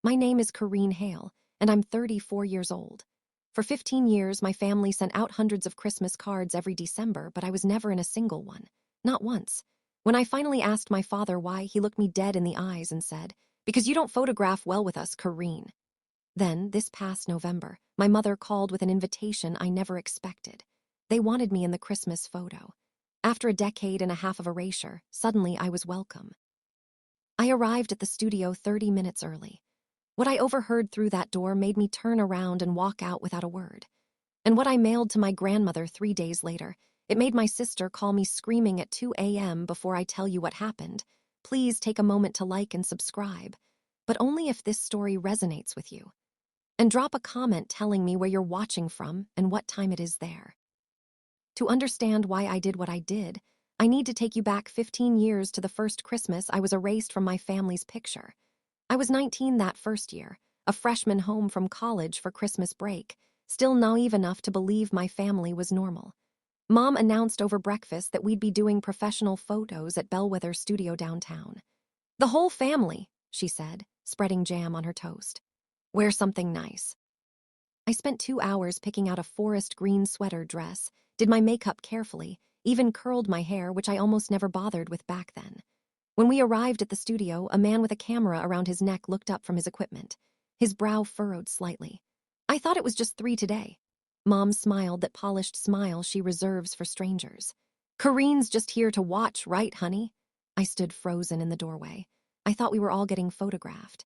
My name is Corinne Hale, and I'm 34 years old. For 15 years, my family sent out hundreds of Christmas cards every December, but I was never in a single one. Not once. When I finally asked my father why, he looked me dead in the eyes and said, "Because you don't photograph well with us, Corinne." Then, this past November, my mother called with an invitation I never expected. They wanted me in the Christmas photo. After a decade and a half of erasure, suddenly I was welcome. I arrived at the studio 30 minutes early. What I overheard through that door made me turn around and walk out without a word. And what I mailed to my grandmother 3 days later, it made my sister call me screaming at 2 a.m. Before I tell you what happened. Please take a moment to like and subscribe, but only if this story resonates with you. And drop a comment telling me where you're watching from and what time it is there. To understand why I did what I did, I need to take you back 15 years to the first Christmas I was erased from my family's picture. I was 19 that first year, a freshman home from college for Christmas break, still naive enough to believe my family was normal. Mom announced over breakfast that we'd be doing professional photos at Bellwether Studio downtown. "The whole family," she said, spreading jam on her toast. "Wear something nice." I spent 2 hours picking out a forest green sweater dress, did my makeup carefully, even curled my hair, which I almost never bothered with back then. When we arrived at the studio, a man with a camera around his neck looked up from his equipment. His brow furrowed slightly. "I thought it was just 3 today." Mom smiled that polished smile she reserves for strangers. "Corinne's just here to watch, right, honey?" I stood frozen in the doorway. I thought we were all getting photographed.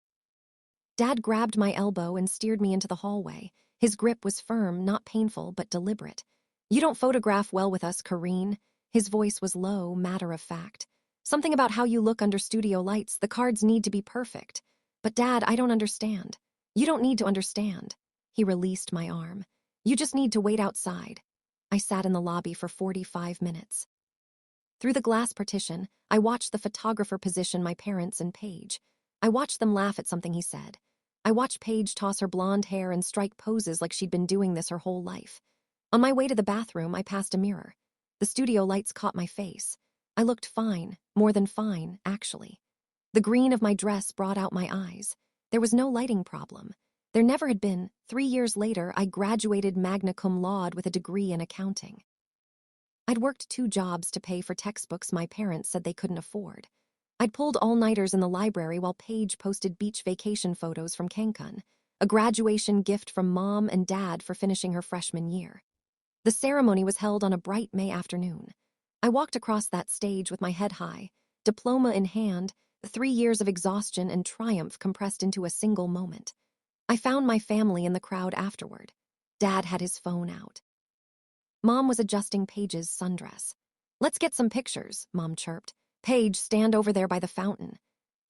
Dad grabbed my elbow and steered me into the hallway. His grip was firm, not painful, but deliberate. "You don't photograph well with us, Corinne." His voice was low, matter-of-fact. "Something about how you look under studio lights. The cards need to be perfect." "But Dad, I don't understand." "You don't need to understand." He released my arm. "You just need to wait outside." I sat in the lobby for 45 minutes. Through the glass partition, I watched the photographer position my parents and Paige. I watched them laugh at something he said. I watched Paige toss her blonde hair and strike poses like she'd been doing this her whole life. On my way to the bathroom, I passed a mirror. The studio lights caught my face. I looked fine, more than fine, actually. The green of my dress brought out my eyes. There was no lighting problem. There never had been. 3 years later, I graduated magna cum laude with a degree in accounting. I'd worked 2 jobs to pay for textbooks my parents said they couldn't afford. I'd pulled all-nighters in the library while Paige posted beach vacation photos from Cancun, a graduation gift from Mom and Dad for finishing her freshman year. The ceremony was held on a bright May afternoon. I walked across that stage with my head high, diploma in hand, 3 years of exhaustion and triumph compressed into a single moment. I found my family in the crowd afterward. Dad had his phone out. Mom was adjusting Paige's sundress. "Let's get some pictures," Mom chirped. "Paige, stand over there by the fountain."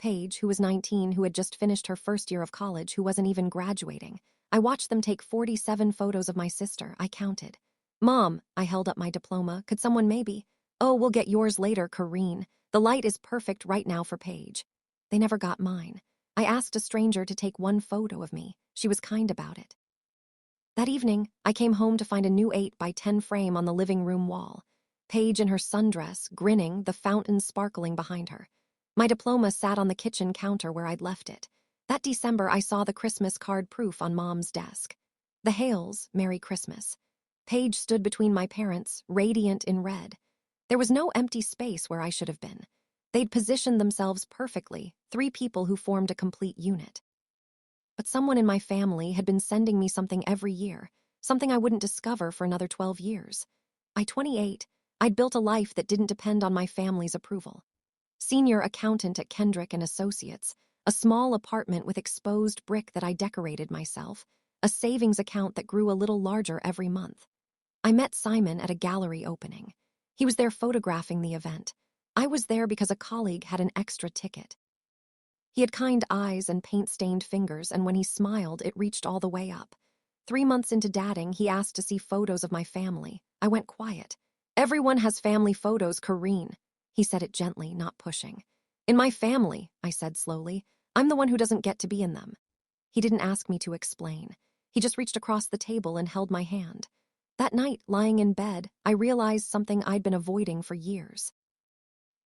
Paige, who was 19, who had just finished her first year of college, who wasn't even graduating. I watched them take 47 photos of my sister, I counted. "Mom," I held up my diploma, "could someone maybe—" "Oh, we'll get yours later, Corinne. The light is perfect right now for Paige." They never got mine. I asked a stranger to take 1 photo of me. She was kind about it. That evening, I came home to find a new 8x10 frame on the living room wall. Paige in her sundress, grinning, the fountain sparkling behind her. My diploma sat on the kitchen counter where I'd left it. That December, I saw the Christmas card proof on Mom's desk. The Hales, Merry Christmas. Paige stood between my parents, radiant in red. There was no empty space where I should have been. They'd positioned themselves perfectly, 3 people who formed a complete unit. But someone in my family had been sending me something every year, something I wouldn't discover for another 12 years. By 28, I'd built a life that didn't depend on my family's approval. Senior accountant at Kendrick and Associates, a small apartment with exposed brick that I decorated myself, a savings account that grew a little larger every month. I met Simon at a gallery opening. He was there photographing the event. I was there because a colleague had an extra ticket. He had kind eyes and paint-stained fingers, and when he smiled, it reached all the way up. 3 months into dating, he asked to see photos of my family. I went quiet. "Everyone has family photos, Corinne." He said it gently, not pushing. "In my family," I said slowly, "I'm the one who doesn't get to be in them." He didn't ask me to explain. He just reached across the table and held my hand. That night, lying in bed, I realized something I'd been avoiding for years.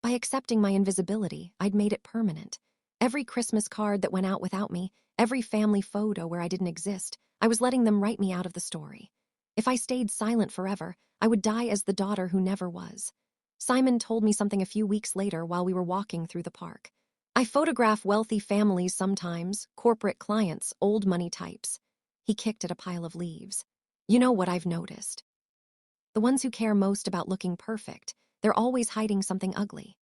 By accepting my invisibility, I'd made it permanent. Every Christmas card that went out without me, every family photo where I didn't exist, I was letting them write me out of the story. If I stayed silent forever, I would die as the daughter who never was. Simon told me something a few weeks later while we were walking through the park. I photograph wealthy families sometimes, corporate clients, old money types. He kicked at a pile of leaves. You know what I've noticed? The ones who care most about looking perfect, they're always hiding something ugly.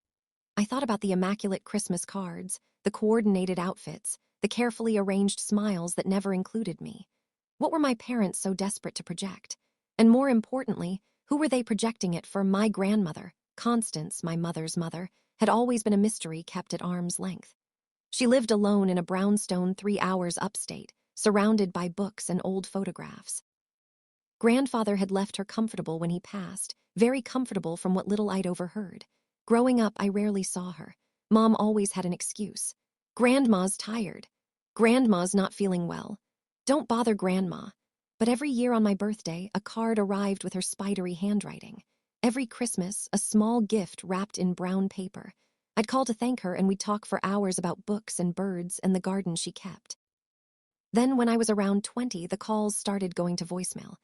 I thought about the immaculate Christmas cards, the coordinated outfits, the carefully arranged smiles that never included me. What were my parents so desperate to project? And more importantly, who were they projecting it for? My grandmother, Constance, my mother's mother, had always been a mystery kept at arm's length. She lived alone in a brownstone 3 hours upstate, surrounded by books and old photographs. Grandfather had left her comfortable when he passed, very comfortable from what little I'd overheard. Growing up, I rarely saw her. Mom always had an excuse. Grandma's tired. Grandma's not feeling well. Don't bother Grandma. But every year on my birthday, a card arrived with her spidery handwriting. Every Christmas, a small gift wrapped in brown paper. I'd call to thank her and we'd talk for hours about books and birds and the garden she kept. Then when I was around 20, the calls started going to voicemail.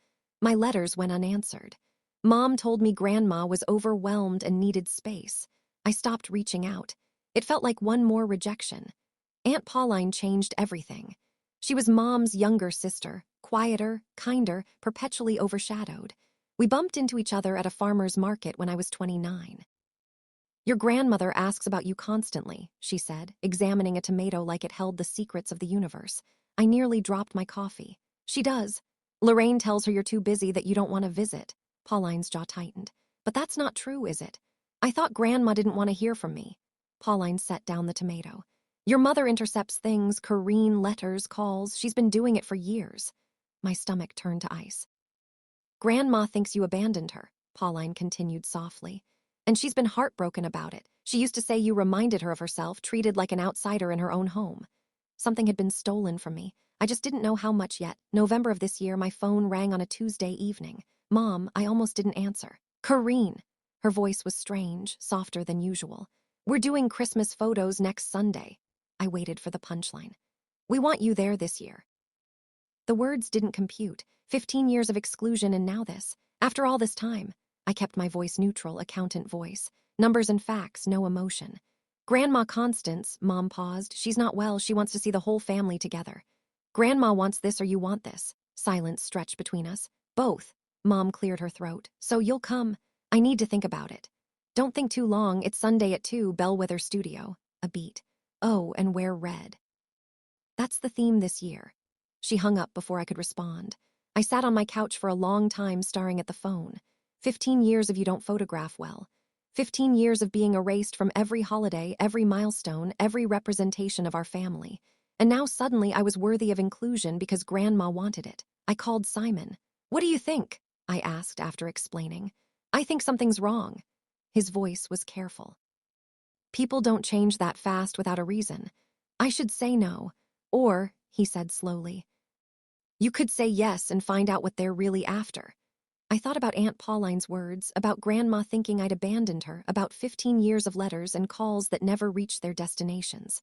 My letters went unanswered. Mom told me Grandma was overwhelmed and needed space. I stopped reaching out. It felt like one more rejection. Aunt Pauline changed everything. She was Mom's younger sister, quieter, kinder, perpetually overshadowed. We bumped into each other at a farmer's market when I was 29. Your grandmother asks about you constantly, she said, examining a tomato like it held the secrets of the universe. I nearly dropped my coffee. She does. Lorraine tells her you're too busy, that you don't want to visit. Pauline's jaw tightened. But that's not true, is it? I thought Grandma didn't want to hear from me. Pauline set down the tomato. Your mother intercepts things, Corinne, letters, calls. She's been doing it for years. My stomach turned to ice. Grandma thinks you abandoned her, Pauline continued softly. And she's been heartbroken about it. She used to say you reminded her of herself, treated like an outsider in her own home. Something had been stolen from me. I just didn't know how much yet. November of this year, my phone rang on a Tuesday evening. Mom, I almost didn't answer. Corinne. Her voice was strange, softer than usual. We're doing Christmas photos next Sunday. I waited for the punchline. We want you there this year. The words didn't compute. 15 years of exclusion and now this. After all this time, I kept my voice neutral, accountant voice. Numbers and facts, no emotion. Grandma Constance, Mom paused. She's not well. She wants to see the whole family together. Grandma wants this or you want this. Silence stretched between us. Both. Mom cleared her throat. So you'll come. I need to think about it. Don't think too long. It's Sunday at 2, Bellwether Studio. A beat. Oh, and wear red. That's the theme this year. She hung up before I could respond. I sat on my couch for a long time staring at the phone. 15 years of you don't photograph well. 15 years of being erased from every holiday, every milestone, every representation of our family. And now suddenly I was worthy of inclusion because Grandma wanted it. I called Simon. What do you think? I asked after explaining. I think something's wrong. His voice was careful. People don't change that fast without a reason. I should say no. Or, he said slowly, you could say yes and find out what they're really after. I thought about Aunt Pauline's words, about Grandma thinking I'd abandoned her, about 15 years of letters and calls that never reached their destinations.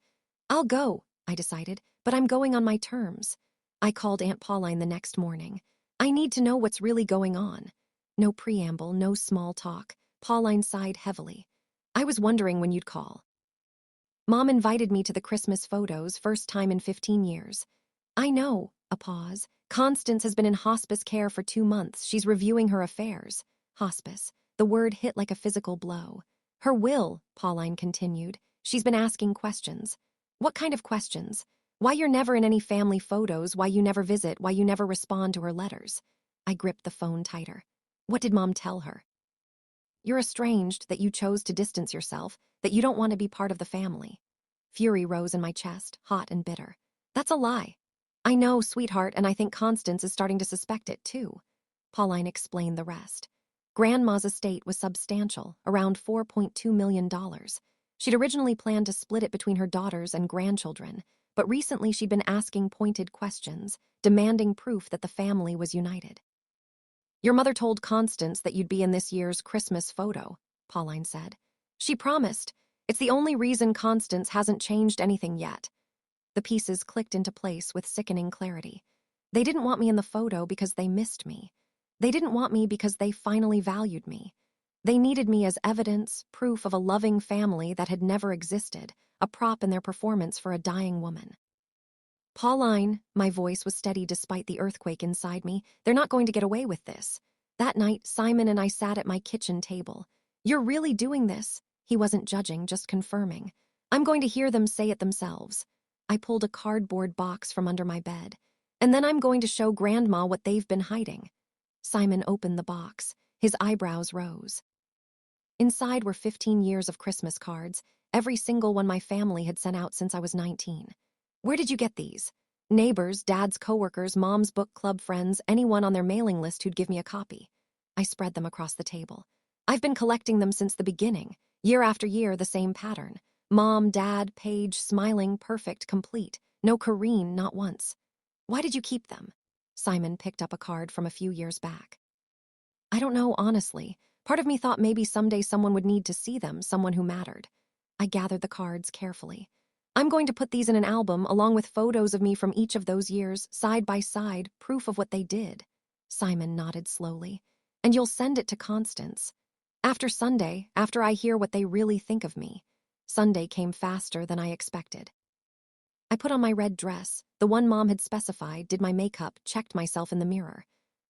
I'll go, I decided, but I'm going on my terms. I called Aunt Pauline the next morning. I need to know what's really going on. No preamble, no small talk. Pauline sighed heavily. I was wondering when you'd call. Mom invited me to the Christmas photos, first time in 15 years. I know, a pause. Constance has been in hospice care for 2 months. She's reviewing her affairs. Hospice. The word hit like a physical blow. Her will, Pauline continued. She's been asking questions. What kind of questions? Why you're never in any family photos, why you never visit, why you never respond to her letters. I gripped the phone tighter. What did Mom tell her? You're estranged, that you chose to distance yourself, that you don't want to be part of the family. Fury rose in my chest, hot and bitter. That's a lie. I know, sweetheart, and I think Constance is starting to suspect it, too. Pauline explained the rest. Grandma's estate was substantial, around $4.2 million. She'd originally planned to split it between her daughters and grandchildren, but recently she'd been asking pointed questions, demanding proof that the family was united. Your mother told Constance that you'd be in this year's Christmas photo, Pauline said. She promised. It's the only reason Constance hasn't changed anything yet. The pieces clicked into place with sickening clarity. They didn't want me in the photo because they missed me. They didn't want me because they finally valued me. They needed me as evidence, proof of a loving family that had never existed, a prop in their performance for a dying woman. Pauline, my voice was steady despite the earthquake inside me, they're not going to get away with this. That night, Simon and I sat at my kitchen table. You're really doing this? He wasn't judging, just confirming. I'm going to hear them say it themselves. I pulled a cardboard box from under my bed. And then I'm going to show Grandma what they've been hiding. Simon opened the box. His eyebrows rose. Inside were 15 years of Christmas cards, every single one my family had sent out since I was 19. Where did you get these? Neighbors, Dad's coworkers, Mom's book club friends, anyone on their mailing list who'd give me a copy. I spread them across the table. I've been collecting them since the beginning, year after year, the same pattern. Mom, Dad, Paige, smiling, perfect, complete. No Corinne, not once. Why did you keep them? Simon picked up a card from a few years back. I don't know, honestly. Part of me thought maybe someday someone would need to see them, someone who mattered. I gathered the cards carefully. I'm going to put these in an album along with photos of me from each of those years, side by side, proof of what they did. Simon nodded slowly. And you'll send it to Constance. After Sunday, after I hear what they really think of me. Sunday came faster than I expected. I put on my red dress, the one Mom had specified, did my makeup, checked myself in the mirror.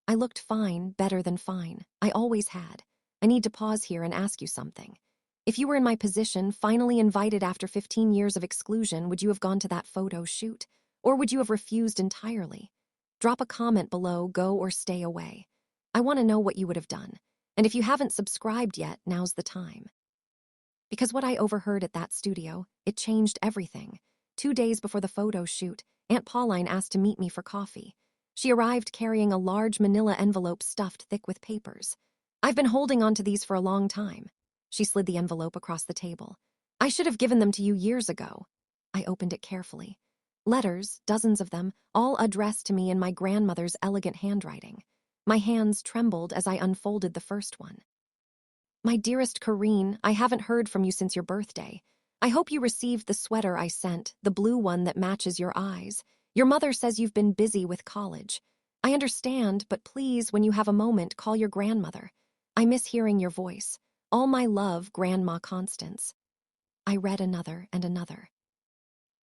I looked fine, better than fine. I always had. I need to pause here and ask you something. If you were in my position, finally invited after 15 years of exclusion, would you have gone to that photo shoot? Or would you have refused entirely? Drop a comment below, go or stay away. I want to know what you would have done. And if you haven't subscribed yet, now's the time. Because what I overheard at that studio, it changed everything. 2 days before the photo shoot, Aunt Pauline asked to meet me for coffee. She arrived carrying a large manila envelope stuffed thick with papers. I've been holding on to these for a long time. She slid the envelope across the table. I should have given them to you years ago. I opened it carefully. Letters, dozens of them, all addressed to me in my grandmother's elegant handwriting. My hands trembled as I unfolded the first one. My dearest Corinne, I haven't heard from you since your birthday. I hope you received the sweater I sent, the blue one that matches your eyes. Your mother says you've been busy with college. I understand, but please, when you have a moment, call your grandmother. I miss hearing your voice. All my love, Grandma Constance. I read another and another.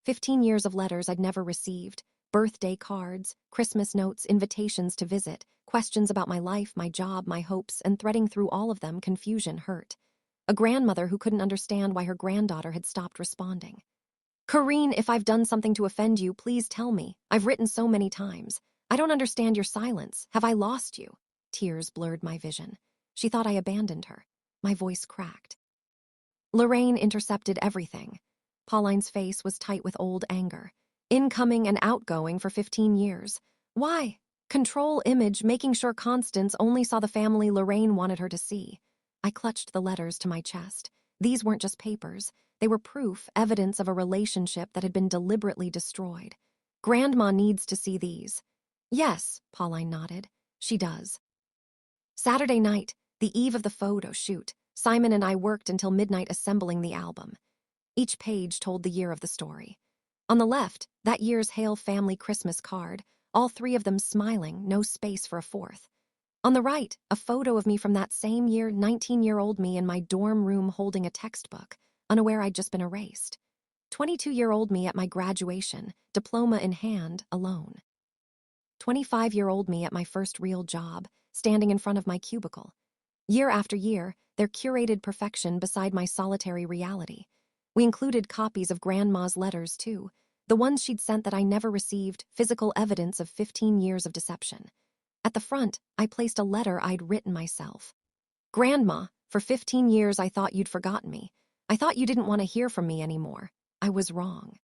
15 years of letters I'd never received. Birthday cards, Christmas notes, invitations to visit, questions about my life, my job, my hopes, and threading through all of them, confusion, hurt. A grandmother who couldn't understand why her granddaughter had stopped responding. Corinne, if I've done something to offend you, please tell me. I've written so many times. I don't understand your silence. Have I lost you? Tears blurred my vision. She thought I abandoned her. My voice cracked. Lorraine intercepted everything. Pauline's face was tight with old anger. Incoming and outgoing for 15 years. Why? Control image, making sure Constance only saw the family Lorraine wanted her to see. I clutched the letters to my chest. These weren't just papers. They were proof, evidence of a relationship that had been deliberately destroyed. Grandma needs to see these. Yes, Pauline nodded. She does. Saturday night, the eve of the photo shoot, Simon and I worked until midnight assembling the album. Each page told the year of the story. On the left, that year's Hale family Christmas card, all three of them smiling, no space for a fourth. On the right, a photo of me from that same year, 19-year-old me in my dorm room holding a textbook, unaware I'd just been erased. 22-year-old me at my graduation, diploma in hand, alone. 25-year-old me at my first real job, standing in front of my cubicle. Year after year, their curated perfection beside my solitary reality. We included copies of Grandma's letters, too, the ones she'd sent that I never received, physical evidence of 15 years of deception. At the front, I placed a letter I'd written myself. Grandma, for 15 years I thought you'd forgotten me. I thought you didn't want to hear from me anymore. I was wrong.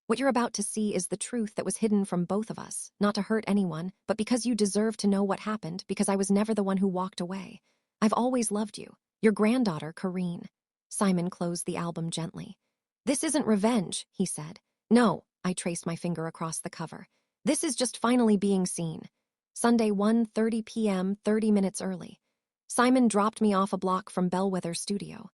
What you're about to see is the truth that was hidden from both of us, not to hurt anyone, but because you deserve to know what happened, because I was never the one who walked away. I've always loved you. Your granddaughter, Corinne. Simon closed the album gently. This isn't revenge, he said. No, I traced my finger across the cover. This is just finally being seen. Sunday 1:30 p.m., 30 minutes early. Simon dropped me off a block from Bellwether Studio.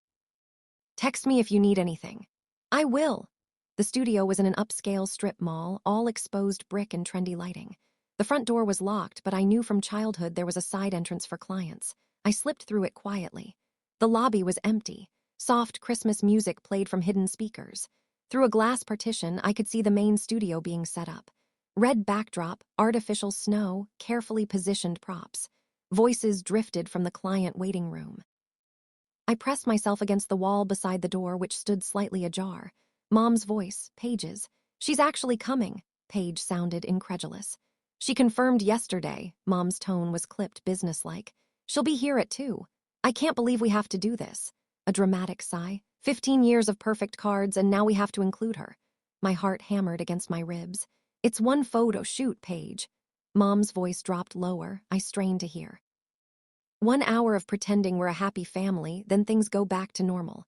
Text me if you need anything. I will. The studio was in an upscale strip mall, all exposed brick and trendy lighting. The front door was locked, but I knew from childhood there was a side entrance for clients. I slipped through it quietly. The lobby was empty. Soft Christmas music played from hidden speakers. Through a glass partition, I could see the main studio being set up. Red backdrop, artificial snow, carefully positioned props. Voices drifted from the client waiting room. I pressed myself against the wall beside the door, which stood slightly ajar. Mom's voice, Paige's. "She's actually coming," Paige sounded incredulous. "She confirmed yesterday." Mom's tone was clipped businesslike. "She'll be here at 2. I can't believe we have to do this." A dramatic sigh. 15 years of perfect cards, and now we have to include her. My heart hammered against my ribs. "It's one photo shoot, Paige." Mom's voice dropped lower. I strained to hear. 1 hour of pretending we're a happy family, then things go back to normal.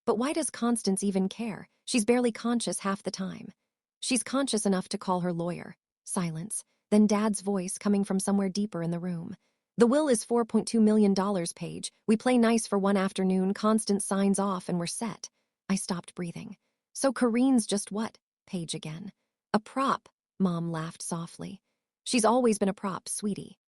But why does Constance even care? She's barely conscious half the time. She's conscious enough to call her lawyer. Silence. Then Dad's voice coming from somewhere deeper in the room. "The will is $4.2 million, Paige. We play nice for one afternoon, Constance signs off, and we're set." I stopped breathing. "So Corinne's just what?" Paige again. "A prop," Mom laughed softly. "She's always been a prop, sweetie.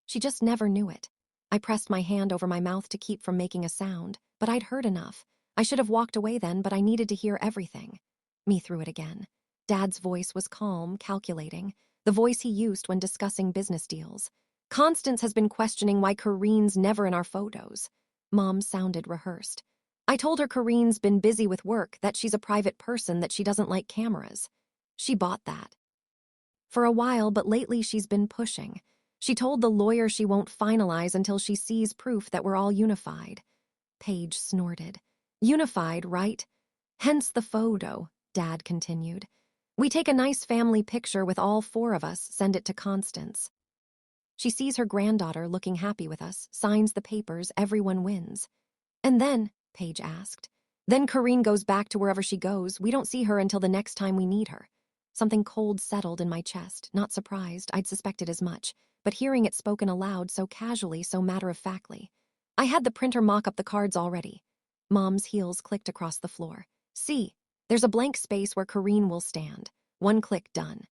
She just never knew it." I pressed my hand over my mouth to keep from making a sound, but I'd heard enough. I should have walked away then, but I needed to hear everything. Me through it again. Dad's voice was calm, calculating, the voice he used when discussing business deals. "Constance has been questioning why Corinne's never in our photos." Mom sounded rehearsed. "I told her Corinne's been busy with work, that she's a private person, that she doesn't like cameras. She bought that. For a while, but lately she's been pushing. She told the lawyer she won't finalize until she sees proof that we're all unified." Paige snorted. "Unified, right? Hence the photo," Dad continued. "We take a nice family picture with all 4 of us, send it to Constance. She sees her granddaughter looking happy with us, signs the papers, everyone wins." "And then?" Paige asked. "Then Corinne goes back to wherever she goes. We don't see her until the next time we need her." Something cold settled in my chest, not surprised, I'd suspected as much, but hearing it spoken aloud so casually, so matter-of-factly. "I had the printer mock up the cards already." Mom's heels clicked across the floor. "See, there's a blank space where Corinne will stand. 1 click, done."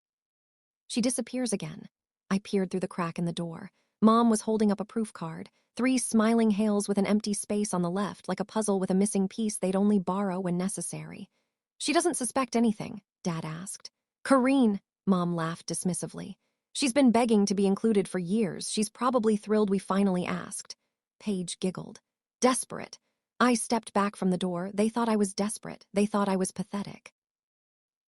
She disappears again. I peered through the crack in the door. Mom was holding up a proof card, 3 smiling hails with an empty space on the left, like a puzzle with a missing piece they'd only borrow when necessary. "She doesn't suspect anything?" Dad asked. "Corinne," Mom laughed dismissively. "She's been begging to be included for years. She's probably thrilled we finally asked." Paige giggled. "Desperate." I stepped back from the door. They thought I was desperate. They thought I was pathetic.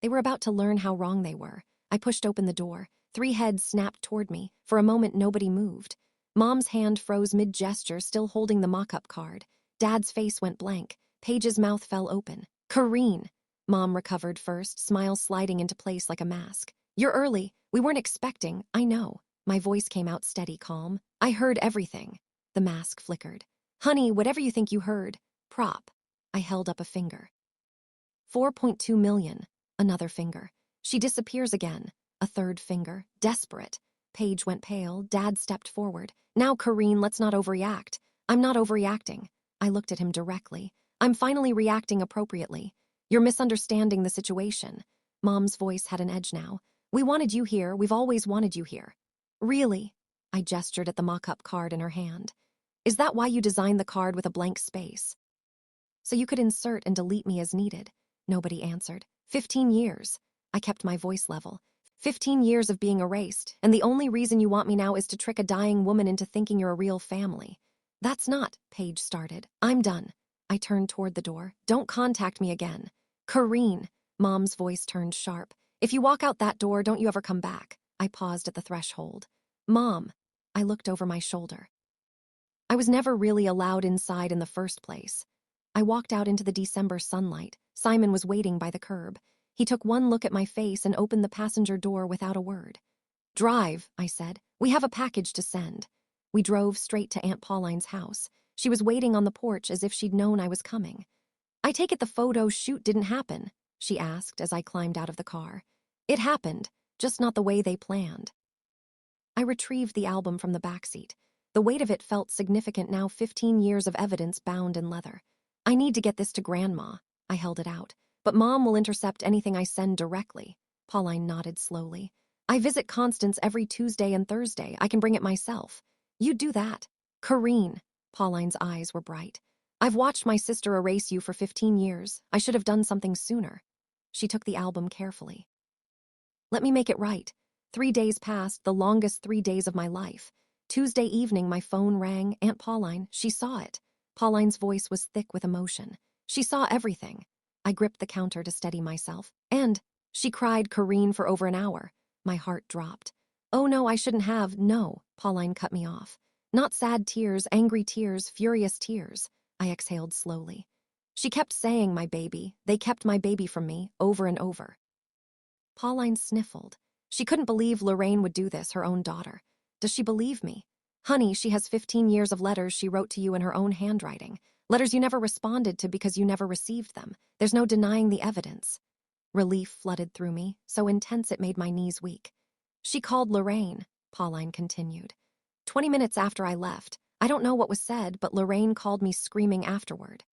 They were about to learn how wrong they were. I pushed open the door. 3 heads snapped toward me. For a moment, nobody moved. Mom's hand froze mid-gesture, still holding the mock-up card. Dad's face went blank. Paige's mouth fell open. "Corinne." Mom recovered first, smile sliding into place like a mask. "You're early. We weren't expecting." "I know." My voice came out steady, calm. "I heard everything." The mask flickered. "Honey, whatever you think you heard. Prop." I held up a finger. 4.2 million. Another finger. She disappears again. A third finger. Desperate. Paige went pale. Dad stepped forward. "Now, Corinne, let's not overreact." "I'm not overreacting." I looked at him directly. "I'm finally reacting appropriately. You're misunderstanding the situation." Mom's voice had an edge now. "We wanted you here. We've always wanted you here." "Really?" I gestured at the mock-up card in her hand. "Is that why you designed the card with a blank space?" "So you could insert and delete me as needed." Nobody answered. 15 years. I kept my voice level. 15 years of being erased, and the only reason you want me now is to trick a dying woman into thinking you're a real family. "That's not," Paige started. "I'm done." I turned toward the door. "Don't contact me again." "Corinne." Mom's voice turned sharp. "If you walk out that door, don't you ever come back." I paused at the threshold. "Mom." I looked over my shoulder. I was never really allowed inside in the first place. I walked out into the December sunlight. Simon was waiting by the curb. He took one look at my face and opened the passenger door without a word. "Drive," I said. "We have a package to send." We drove straight to Aunt Pauline's house. She was waiting on the porch as if she'd known I was coming. "I take it the photo shoot didn't happen?" she asked as I climbed out of the car. "It happened, just not the way they planned." I retrieved the album from the backseat. The weight of it felt significant now, 15 years of evidence bound in leather. "I need to get this to Grandma." I held it out. but Mom will intercept anything I send directly. Pauline nodded slowly. I visit Constance every Tuesday and Thursday. I can bring it myself. You do that. Corinne. Pauline's eyes were bright. I've watched my sister erase you for 15 years. I should have done something sooner. She took the album carefully. Let me make it right. 3 days passed, the longest 3 days of my life. Tuesday evening, my phone rang. Aunt Pauline, she saw it. Pauline's voice was thick with emotion. She saw everything. I gripped the counter to steady myself. And she cried Corinne for over an hour. My heart dropped. Oh no, I shouldn't have. No, Pauline cut me off. Not sad tears, angry tears, furious tears. I exhaled slowly. She kept saying my baby. They kept my baby from me, over and over. Pauline sniffled. She couldn't believe Lorraine would do this, her own daughter. Does she believe me? Honey, she has 15 years of letters she wrote to you in her own handwriting. Letters you never responded to because you never received them. There's no denying the evidence. Relief flooded through me, so intense it made my knees weak. She called Lorraine, Pauline continued. 20 minutes after I left. I don't know what was said, but Lorraine called me screaming afterward.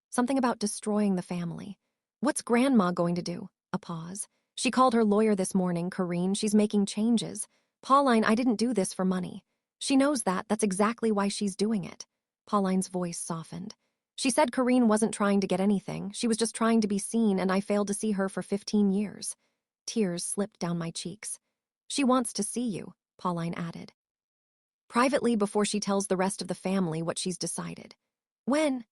Something about destroying the family. What's Grandma going to do? A pause. She called her lawyer this morning, Corinne. She's making changes. Pauline, I didn't do this for money. She knows that. That's exactly why she's doing it. Pauline's voice softened. She said Corinne wasn't trying to get anything. She was just trying to be seen, and I failed to see her for 15 years. Tears slipped down my cheeks. She wants to see you, Pauline added. Privately before she tells the rest of the family what she's decided. When?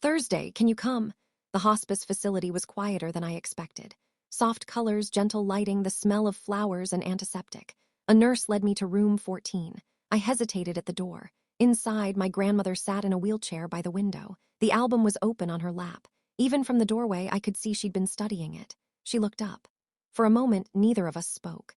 Thursday, can you come? The hospice facility was quieter than I expected. Soft colors, gentle lighting, the smell of flowers and antiseptic. A nurse led me to room 14. I hesitated at the door. Inside, my grandmother sat in a wheelchair by the window. The album was open on her lap. Even from the doorway, I could see she'd been studying it. She looked up. For a moment, neither of us spoke.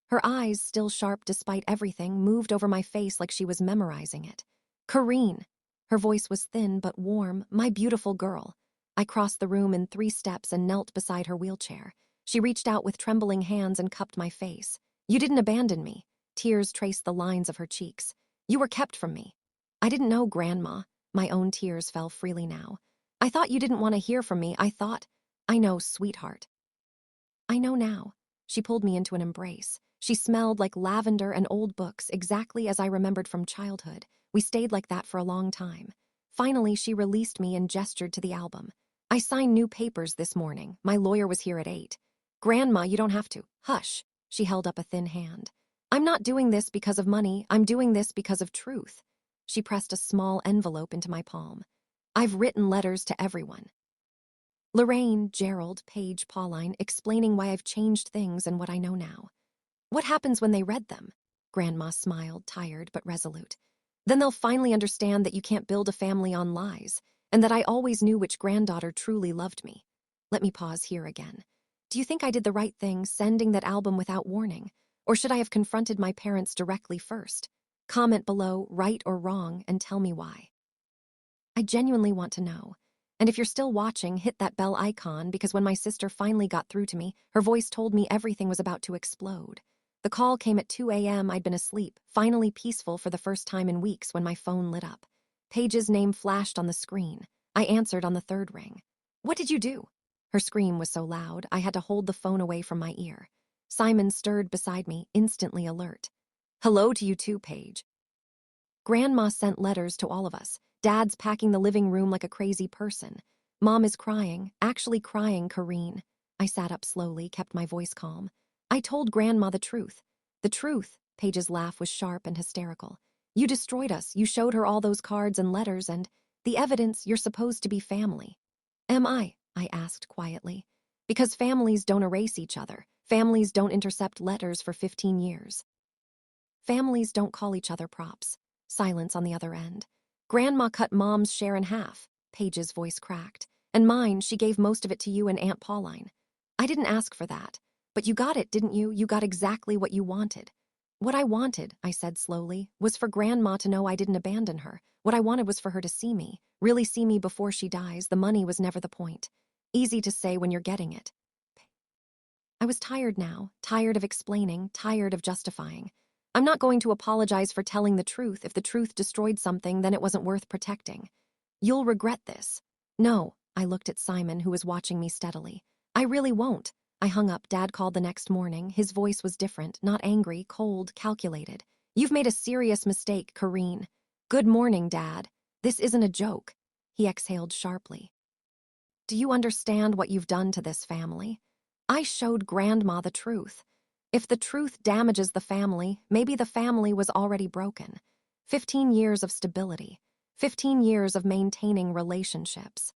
Her eyes, still sharp despite everything, moved over my face like she was memorizing it. Corinne. Her voice was thin but warm. My beautiful girl. I crossed the room in 3 steps and knelt beside her wheelchair. She reached out with trembling hands and cupped my face. You didn't abandon me. Tears traced the lines of her cheeks. You were kept from me. I didn't know, Grandma. My own tears fell freely now. I thought you didn't want to hear from me. I know, sweetheart. I know now. She pulled me into an embrace. She smelled like lavender and old books, exactly as I remembered from childhood. We stayed like that for a long time. Finally, she released me and gestured to the album. I signed new papers this morning. My lawyer was here at 8. Grandma, you don't have to. Hush. She held up a thin hand. I'm not doing this because of money. I'm doing this because of truth. She pressed a small envelope into my palm. I've written letters to everyone. Lorraine, Gerald, Paige, Pauline, explaining why I've changed things and what I know now. What happens when they read them? Grandma smiled, tired but resolute. Then they'll finally understand that you can't build a family on lies, and that I always knew which granddaughter truly loved me. Let me pause here again. Do you think I did the right thing sending that album without warning? Or should I have confronted my parents directly first? Comment below, right or wrong, and tell me why. I genuinely want to know. And if you're still watching, hit that bell icon, because when my sister finally got through to me, her voice told me everything was about to explode. The call came at 2 a.m. I'd been asleep, finally peaceful for the first time in weeks when my phone lit up. Paige's name flashed on the screen. I answered on the 3rd ring. What did you do? Her scream was so loud, I had to hold the phone away from my ear. Simon stirred beside me, instantly alert. Hello to you too, Paige. Grandma sent letters to all of us. Dad's packing the living room like a crazy person. Mom is crying, actually crying, Corinne. I sat up slowly, kept my voice calm. I told Grandma the truth. The truth. Paige's laugh was sharp and hysterical. You destroyed us. You showed her all those cards and letters and the evidence. You're supposed to be family. Am I asked quietly. Because families don't erase each other. Families don't intercept letters for 15 years. Families don't call each other props. Silence on the other end. Grandma cut Mom's share in half. Paige's voice cracked. And mine, she gave most of it to you and Aunt Pauline. I didn't ask for that. But you got it, didn't you? You got exactly what you wanted. What I wanted, I said slowly, was for Grandma to know I didn't abandon her. What I wanted was for her to see me, really see me before she dies. The money was never the point. Easy to say when you're getting it. I was tired now, tired of explaining, tired of justifying. I'm not going to apologize for telling the truth. If the truth destroyed something, then it wasn't worth protecting. You'll regret this. No, I looked at Simon, who was watching me steadily. I really won't. I hung up. Dad called the next morning. His voice was different, not angry, cold, calculated. You've made a serious mistake, Corinne. Good morning, Dad. This isn't a joke. He exhaled sharply. Do you understand what you've done to this family? I showed Grandma the truth. If the truth damages the family, maybe the family was already broken. 15 years of stability. 15 years of maintaining relationships.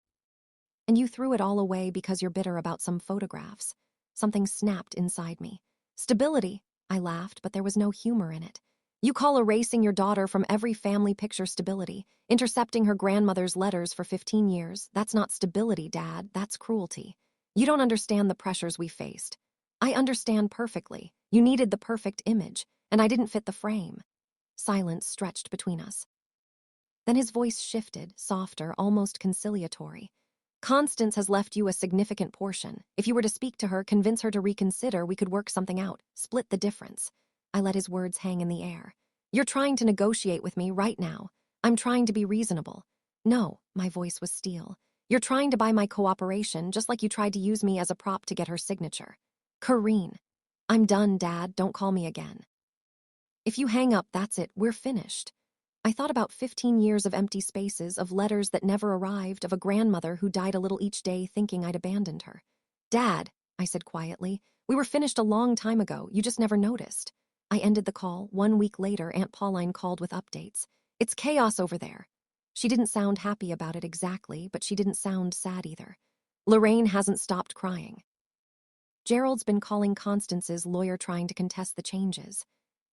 And you threw it all away because you're bitter about some photographs. Something snapped inside me. Stability, I laughed, but there was no humor in it. You call erasing your daughter from every family picture stability, intercepting her grandmother's letters for 15 years. That's not stability, Dad, that's cruelty. You don't understand the pressures we faced. I understand perfectly. You needed the perfect image, and I didn't fit the frame. Silence stretched between us. Then his voice shifted, softer, almost conciliatory. Constance has left you a significant portion. If you were to speak to her, convince her to reconsider, we could work something out, split the difference. I let his words hang in the air. You're trying to negotiate with me right now. I'm trying to be reasonable. No, my voice was steel. You're trying to buy my cooperation, just like you tried to use me as a prop to get her signature. Corinne. I'm done, Dad. Don't call me again. If you hang up, that's it. We're finished. I thought about 15 years of empty spaces, of letters that never arrived, of a grandmother who died a little each day thinking I'd abandoned her. Dad, I said quietly, we were finished a long time ago. You just never noticed. I ended the call. 1 week later, Aunt Pauline called with updates. It's chaos over there. She didn't sound happy about it exactly, but she didn't sound sad either. Lorraine hasn't stopped crying. Gerald's been calling Constance's lawyer trying to contest the changes.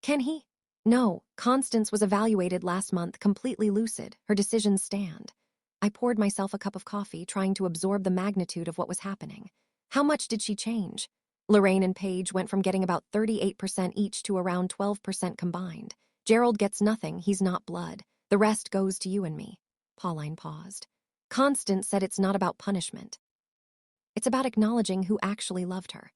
Can he? No, Constance was evaluated last month, completely lucid. Her decisions stand. I poured myself a cup of coffee, trying to absorb the magnitude of what was happening. How much did she change? Lorraine and Paige went from getting about 38% each to around 12% combined. Gerald gets nothing, he's not blood. The rest goes to you and me. Pauline paused. Constance said it's not about punishment. It's about acknowledging who actually loved her.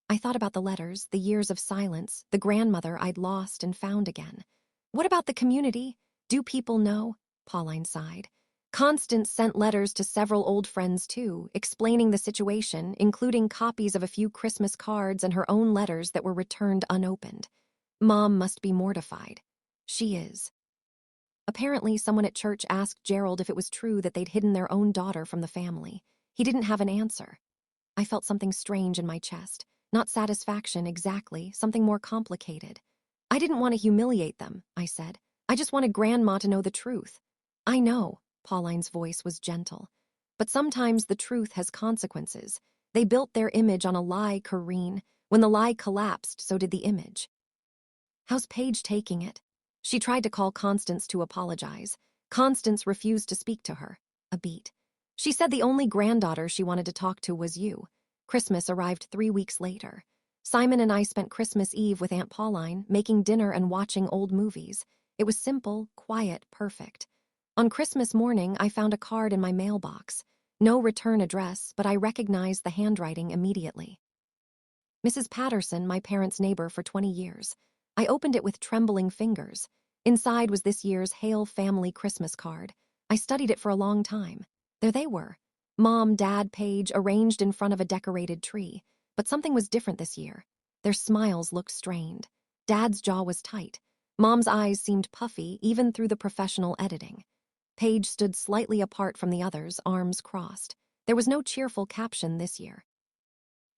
I thought about the letters, the years of silence, the grandmother I'd lost and found again. What about the community? Do people know? Pauline sighed. Constance sent letters to several old friends too, explaining the situation, including copies of a few Christmas cards and her own letters that were returned unopened. Mom must be mortified. She is. Apparently, someone at church asked Gerald if it was true that they'd hidden their own daughter from the family. He didn't have an answer. I felt something strange in my chest. Not satisfaction exactly, something more complicated. I didn't want to humiliate them, I said. I just wanted Grandma to know the truth. I know, Pauline's voice was gentle. But sometimes the truth has consequences. They built their image on a lie, Corinne. When the lie collapsed, so did the image. How's Paige taking it? She tried to call Constance to apologize. Constance refused to speak to her. A beat. She said the only granddaughter she wanted to talk to was you. Christmas arrived 3 weeks later. Simon and I spent Christmas Eve with Aunt Pauline, making dinner and watching old movies. It was simple, quiet, perfect. On Christmas morning, I found a card in my mailbox. No return address, but I recognized the handwriting immediately. Mrs. Patterson, my parents' neighbor for 20 years. I opened it with trembling fingers. Inside was this year's Hale family Christmas card. I studied it for a long time. There they were. Mom, Dad, Paige, arranged in front of a decorated tree. But something was different this year. Their smiles looked strained. Dad's jaw was tight. Mom's eyes seemed puffy, even through the professional editing. Paige stood slightly apart from the others, arms crossed. There was no cheerful caption this year.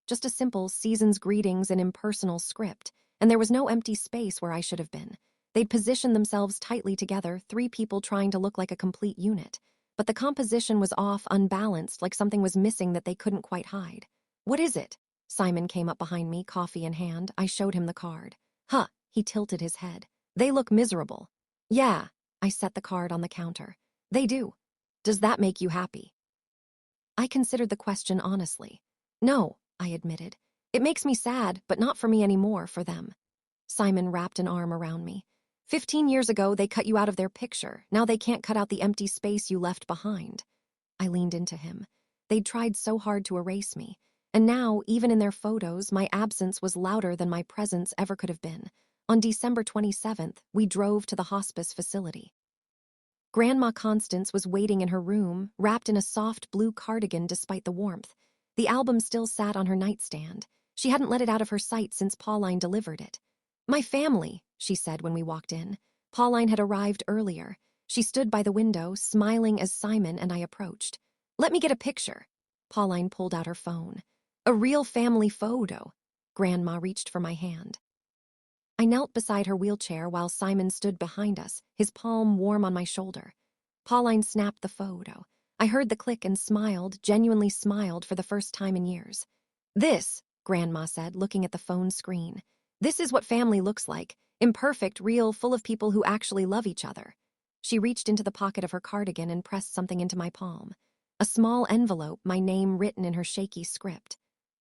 Just a simple season's greetings and impersonal script, and there was no empty space where I should have been. They'd positioned themselves tightly together, 3 people trying to look like a complete unit. But the composition was off, unbalanced, like something was missing that they couldn't quite hide. What is it? Simon came up behind me, coffee in hand. I showed him the card. Huh, he tilted his head. They look miserable. Yeah, I set the card on the counter. They do. Does that make you happy? I considered the question honestly. No, I admitted. It makes me sad, but not for me anymore, for them. Simon wrapped an arm around me. 15 years ago, they cut you out of their picture. Now they can't cut out the empty space you left behind. I leaned into him. They'd tried so hard to erase me. And now, even in their photos, my absence was louder than my presence ever could have been. On December 27th, we drove to the hospice facility. Grandma Constance was waiting in her room, wrapped in a soft blue cardigan despite the warmth. The album still sat on her nightstand. She hadn't let it out of her sight since Pauline delivered it. "My family," she said when we walked in. Pauline had arrived earlier. She stood by the window, smiling as Simon and I approached. "Let me get a picture." Pauline pulled out her phone. "A real family photo." Grandma reached for my hand. I knelt beside her wheelchair while Simon stood behind us, his palm warm on my shoulder. Pauline snapped the photo. I heard the click and smiled, genuinely smiled for the first time in years. "This," Grandma said, looking at the phone screen. "This is what family looks like. Imperfect, real, full of people who actually love each other." She reached into the pocket of her cardigan and pressed something into my palm. A small envelope, my name written in her shaky script.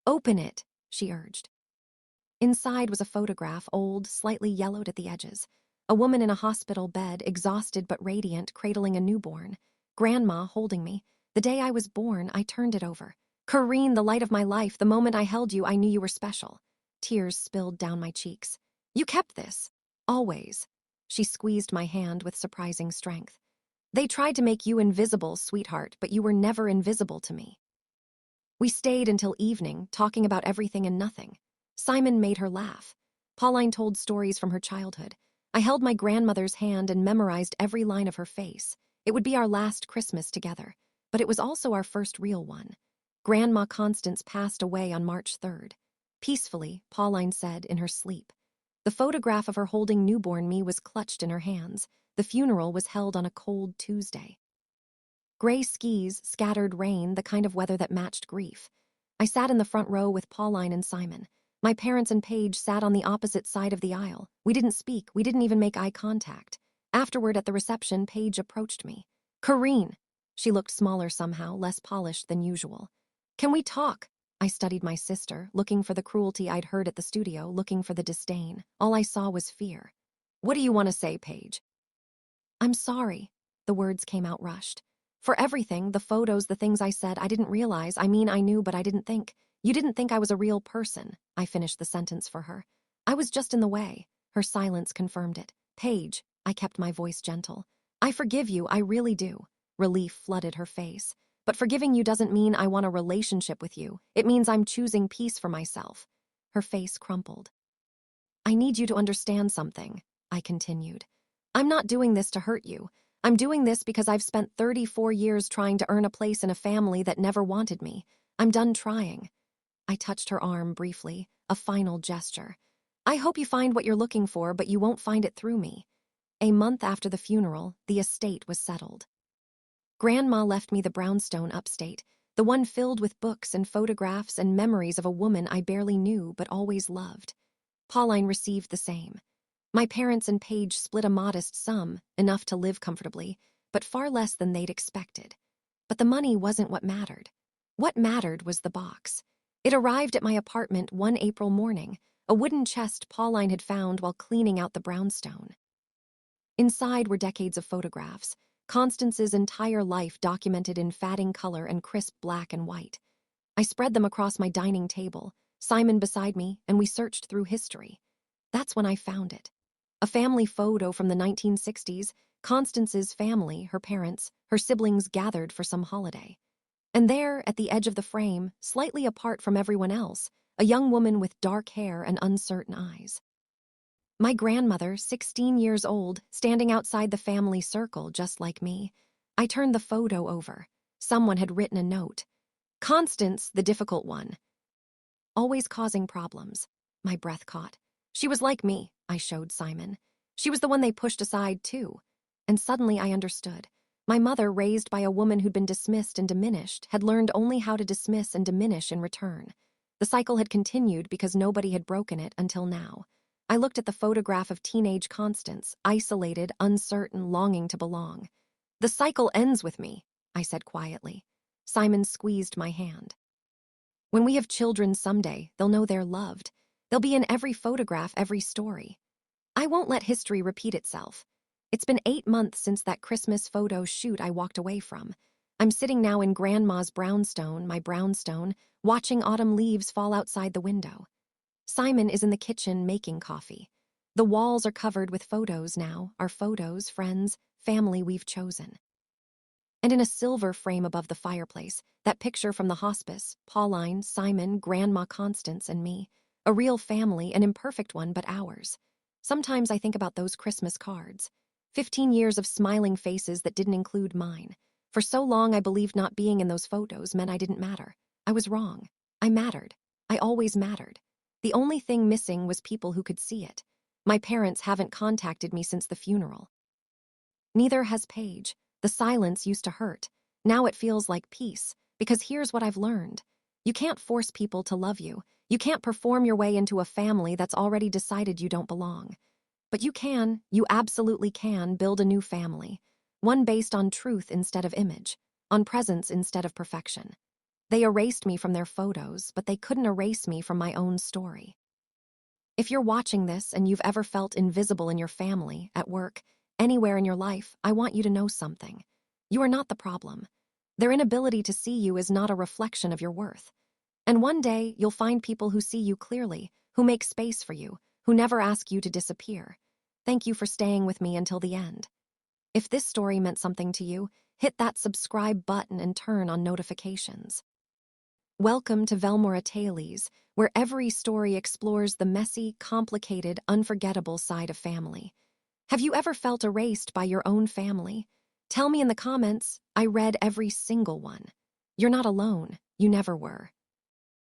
"Open it," she urged. Inside was a photograph, old, slightly yellowed at the edges. A woman in a hospital bed, exhausted but radiant, cradling a newborn. Grandma holding me. The day I was born, I turned it over. "Corinne, the light of my life, the moment I held you, I knew you were special." Tears spilled down my cheeks. "You kept this. Always." She squeezed my hand with surprising strength. "They tried to make you invisible, sweetheart, but you were never invisible to me." We stayed until evening, talking about everything and nothing. Simon made her laugh. Pauline told stories from her childhood. I held my grandmother's hand and memorized every line of her face. It would be our last Christmas together, but it was also our first real one. Grandma Constance passed away on March 3rd. Peacefully, Pauline said in her sleep. The photograph of her holding newborn me was clutched in her hands. The funeral was held on a cold Tuesday. Gray skis, scattered rain, the kind of weather that matched grief. I sat in the front row with Pauline and Simon. My parents and Paige sat on the opposite side of the aisle. We didn't speak, we didn't even make eye contact. Afterward at the reception, Paige approached me. "Corinne." She looked smaller somehow, less polished than usual. "Can we talk?" I studied my sister, looking for the cruelty I'd heard at the studio, looking for the disdain. All I saw was fear. "What do you want to say, Paige?" "I'm sorry." The words came out rushed. "For everything, the photos, the things I said, I didn't realize. I mean, I knew, but I didn't think. You didn't think I was a real person." I finished the sentence for her. "I was just in the way." Her silence confirmed it. "Paige," I kept my voice gentle. "I forgive you, I really do." Relief flooded her face. "But forgiving you doesn't mean I want a relationship with you. It means I'm choosing peace for myself." Her face crumpled. "I need you to understand something," I continued. "I'm not doing this to hurt you. I'm doing this because I've spent 34 years trying to earn a place in a family that never wanted me. I'm done trying." I touched her arm briefly, a final gesture. "I hope you find what you're looking for, but you won't find it through me." A month after the funeral, the estate was settled. Grandma left me the brownstone upstate, the one filled with books and photographs and memories of a woman I barely knew but always loved. Pauline received the same. My parents and Paige split a modest sum, enough to live comfortably, but far less than they'd expected. But the money wasn't what mattered. What mattered was the box. It arrived at my apartment one April morning, a wooden chest Pauline had found while cleaning out the brownstone. Inside were decades of photographs, Constance's entire life documented in fading color and crisp black and white. I spread them across my dining table, Simon beside me, and we searched through history. That's when I found it. A family photo from the 1960s, Constance's family, her parents, her siblings gathered for some holiday. And there, at the edge of the frame, slightly apart from everyone else, a young woman with dark hair and uncertain eyes. My grandmother, 16 years old, standing outside the family circle just like me. I turned the photo over. Someone had written a note. "Constance, the difficult one. Always causing problems." My breath caught. "She was like me," I showed Simon. "She was the one they pushed aside, too." And suddenly I understood. My mother, raised by a woman who'd been dismissed and diminished, had learned only how to dismiss and diminish in return. The cycle had continued because nobody had broken it until now. I looked at the photograph of teenage Constance, isolated, uncertain, longing to belong. "The cycle ends with me," I said quietly. Simon squeezed my hand. "When we have children someday, they'll know they're loved. They'll be in every photograph, every story. I won't let history repeat itself." It's been 8 months since that Christmas photo shoot I walked away from. I'm sitting now in Grandma's brownstone, my brownstone, watching autumn leaves fall outside the window. Simon is in the kitchen making coffee. The walls are covered with photos now, our photos, friends, family we've chosen. And in a silver frame above the fireplace, that picture from the hospice, Pauline, Simon, Grandma Constance, and me. A real family, an imperfect one, but ours. Sometimes I think about those Christmas cards. 15 years of smiling faces that didn't include mine. For so long I believed not being in those photos meant I didn't matter. I was wrong. I mattered. I always mattered. The only thing missing was people who could see it. My parents haven't contacted me since the funeral. Neither has Paige. The silence used to hurt. Now it feels like peace, because here's what I've learned. You can't force people to love you. You can't perform your way into a family that's already decided you don't belong. But you absolutely can build a new family. One based on truth instead of image, on presence instead of perfection. They erased me from their photos, but they couldn't erase me from my own story. If you're watching this and you've ever felt invisible in your family, at work, anywhere in your life, I want you to know something. You are not the problem. Their inability to see you is not a reflection of your worth. And one day, you'll find people who see you clearly, who make space for you, who never ask you to disappear. Thank you for staying with me until the end. If this story meant something to you, hit that subscribe button and turn on notifications. Welcome to Velmora Tales, where every story explores the messy, complicated, unforgettable side of family. Have you ever felt erased by your own family? Tell me in the comments. I read every single one. You're not alone. You never were.